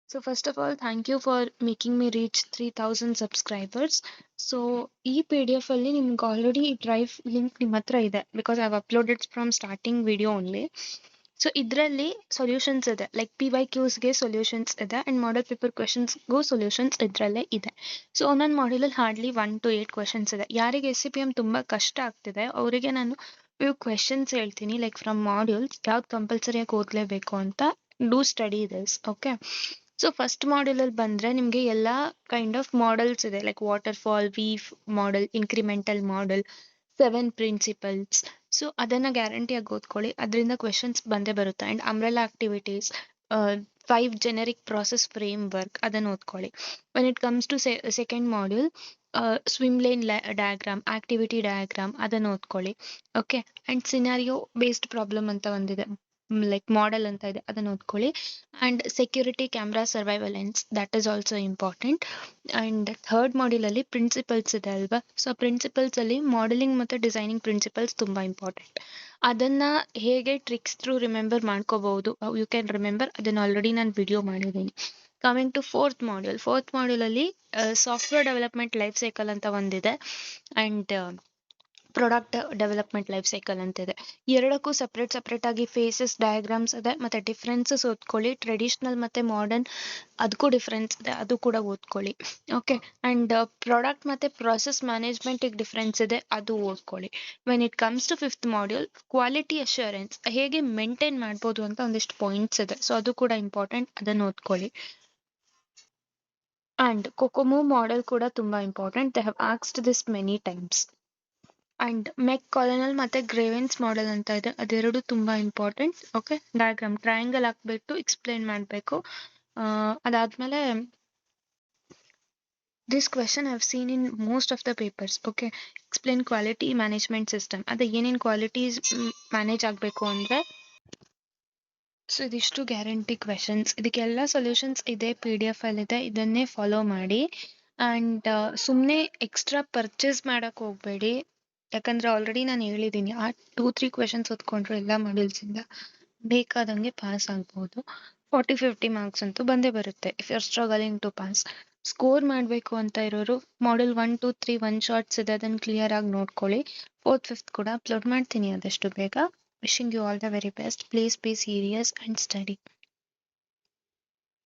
So first of all, thank you for making me reach 3000 subscribers. So ಈ PDF ಅಲ್ಲಿ ನಿಮ್ಗೆ already drive link ನಿಮ್ಮ ಹತ್ರ ಇದೆ because I have uploaded from starting video only. So ಇದರಲ್ಲಿ solutions ಇದೆ, like PYQs ಗೆ solutions ಇದೆ ಅಂಡ್ ಮಾಡಲ್ ಪೇಪರ್ ಕ್ವೆಶನ್ಸ್ಗೂ ಸೊಲ್ಯೂಷನ್ಸ್ ಇದರಲ್ಲೇ ಇದೆ. ಸೊ ಒಂದೊಂದು ಮಾಡ್ಯೂಲಲ್ಲಿ ಹಾರ್ಡ್ಲಿ 1 to 8 ಕ್ವೆಶನ್ಸ್ ಇದೆ. ಯಾರಿಗೆ SCPM ತುಂಬಾ ಕಷ್ಟ ಆಗ್ತಿದೆ ಅವರಿಗೆ ನಾನು ಇವು ಕ್ವೆಶನ್ಸ್ ಹೇಳ್ತೀನಿ, ಲೈಕ್ ಫ್ರಮ್ ಮಾಡ್ಯೂಲ್ಸ್ ಯಾವ್ದು ಕಂಪಲ್ಸರಿಯಾಗಿ ಓದಲೇಬೇಕು ಅಂತ. Do study this, okay. So first module ಅಲ್ಲಿ ಬಂದ್ರೆ ನಿಮ್ಗೆ ಎಲ್ಲಾ ಕೈಂಡ್ ಆಫ್ ಮಾಡೆಲ್ಸ್ ಇದೆ, like waterfall, V model, incremental model, 7 principles. So ಅದನ್ನ ಗ್ಯಾರಂಟಿಯಾಗಿ ಓದ್ಕೊಳ್ಳಿ, ಅದರಿಂದ ಕ್ವೆಶನ್ಸ್ ಬಂದೇ ಬರುತ್ತೆ. And umbrella activities, 5 generic process framework, ಅದನ್ನ ಓದ್ಕೊಳ್ಳಿ. When it comes to second module, swim lane diagram, activity diagram, ಅದನ್ನ ಓದ್ಕೊಳ್ಳಿ. Okay. And scenario based problem ಅಂತ ಒಂದಿದೆ, ಲೈಕ್ ಮಾಡೆಲ್ ಅಂತ ಇದೆ, ಅದನ್ನ ಓದ್ಕೊಳ್ಳಿ. And security camera surveillance, that is also important. And third module ಅಲ್ಲಿ ಪ್ರಿನ್ಸಿಪಲ್ಸ್ ಇದೆ ಅಲ್ವಾ, ಸೊ ಪ್ರಿನ್ಸಿಪಲ್ಸ್ ಅಲ್ಲಿ ಮಾಡೆಲಿಂಗ್ ಮತ್ತೆ ಡಿಸೈನಿಂಗ್ ಪ್ರಿನ್ಸಿಪಲ್ಸ್ ತುಂಬಾ ಇಂಪಾರ್ಟೆಂಟ್. ಅದನ್ನ ಹೇಗೆ ಟ್ರಿಕ್ಸ್ ಥ್ರೂ ರಿಮೆಂಬರ್ ಮಾಡ್ಕೋಬಹುದು, ಯು ಕ್ಯಾನ್ ರಿಮೆಂಬರ್, ಅದನ್ನ ಆಲ್ರೆಡಿ ನಾನು ವಿಡಿಯೋ ಮಾಡಿದ್ದೀನಿ. ಕಮಿಂಗ್ ಟು ಫೋರ್ತ್ ಮಾಡ್ಯೂಲ್ ಅಲ್ಲಿ ಸಾಫ್ಟ್ವೇರ್ ಡೆವಲಪ್ಮೆಂಟ್ ಲೈಫ್ ಸೈಕಲ್ ಅಂತ ಒಂದಿದೆ and product development life cycle ಅಂತಿದೆ. ಎರಡಕ್ಕೂ ಸಪ್ರೇಟ್ ಆಗಿ ಫೇಸಸ್, ಡಯಾಗ್ರಾಮ್ಸ್ ಇದೆ, ಮತ್ತೆ ಡಿಫ್ರೆನ್ಸಸ್ ಓದ್ಕೊಳ್ಳಿ. ಟ್ರೆಡಿಷನಲ್ ಮತ್ತೆ ಮಾಡರ್ನ್, ಅದಕ್ಕೂ ಡಿಫ್ರೆನ್ಸ್ ಇದೆ, ಅದು ಕೂಡ ಓದ್ಕೊಳ್ಳಿ. ಓಕೆ. ಅಂಡ್ ಪ್ರಾಡಕ್ಟ್ ಮತ್ತೆ ಪ್ರಾಸೆಸ್ ಮ್ಯಾನೇಜ್ಮೆಂಟ್ ಡಿಫ್ರೆನ್ಸ್ ಇದೆ, ಅದು ಓದ್ಕೊಳ್ಳಿ. When it comes to fifth module, quality assurance ಹೇಗೆ ಮೇಂಟೈನ್ ಮಾಡ್ಬೋದು ಅಂತ ಒಂದಿಷ್ಟು ಪಾಯಿಂಟ್ಸ್ ಇದೆ, ಸೊ ಅದು ಕೂಡ ಇಂಪಾರ್ಟೆಂಟ್, ಅದನ್ನು ಓದ್ಕೊಳ್ಳಿ. ಅಂಡ್ ಕೊಕೊಮೋ ಮಾಡೆಲ್ ಕೂಡ ತುಂಬಾ important, they have asked this many times. And McCall ಮತ್ತೆ ಗ್ರೇವೆನ್ಸ್ ಮಾಡೆಲ್ ಅಂತ ಇದೆ, ಅದೆರಡು ತುಂಬಾ ಇಂಪಾರ್ಟೆಂಟ್. ಓಕೆ. ಡಯಾಗ್ರಾಮ್ ಟ್ರಯಾಂಗಲ್ ಹಾಕ್ಬಿಟ್ಟು ಎಕ್ಸ್ಪ್ಲೈನ್ ಮಾಡಬೇಕು. ಅದಾದ್ಮೇಲೆ this question I have seen in most of the papers. Okay. Explain quality management system, ಅದೇ ಏನೇನು ಕ್ವಾಲಿಟೀಸ್ ಮ್ಯಾನೇಜ್ ಆಗಬೇಕು ಅಂದ್ರೆ. ಸೊ ಇದಿಷ್ಟು ಗ್ಯಾರಂಟಿ ಕ್ವೆಶನ್ಸ್, ಇದಕ್ಕೆಲ್ಲ ಸೊಲ್ಯೂಷನ್ಸ್ ಇದೆ, PDF ಅಲ್ಲಿ ಇದೆ, ಇದನ್ನೇ ಫಾಲೋ ಮಾಡಿ. ಅಂಡ್ ಸುಮ್ಮನೆ ಎಕ್ಸ್ಟ್ರಾ ಪರ್ಚೇಸ್ ಮಾಡಕ್ ಹೋಗ್ಬೇಡಿ, ಯಾಕಂದ್ರೆ ಆಲ್ರೆಡಿ ನಾನು ಹೇಳಿದ್ದೀನಿ, ಆ 2-3 ಕ್ವೆಶನ್ಸ್ ಓದ್ಕೊಂಡ್ರೆ ಎಲ್ಲ ಮಾಡ್ಯೂಲ್ಸ್ ಇಂದ ಬೇಕಾದಂಗೆ ಪಾಸ್ ಆಗ್ಬೋದು. 40-50 ಮಾರ್ಕ್ಸ್ ಅಂತೂ ಬಂದೇ ಬರುತ್ತೆ if you are struggling to pass. Score ಮಾಡಬೇಕು ಅಂತ ಇರೋರು ಮಾಡ್ಯೂಲ್ 1, 2, 3 1 ಶಾರ್ಟ್ಸ್ ಇದೆ, ಅದನ್ನ ಕ್ಲಿಯರ್ ಆಗಿ ನೋಡ್ಕೊಳ್ಳಿ. 4th, 5th ಕೂಡ ಅಪ್ಲೋಡ್ ಮಾಡ್ತೀನಿ ಆದಷ್ಟು ಬೇಗ. Wishing you all the very best. Please be serious and study.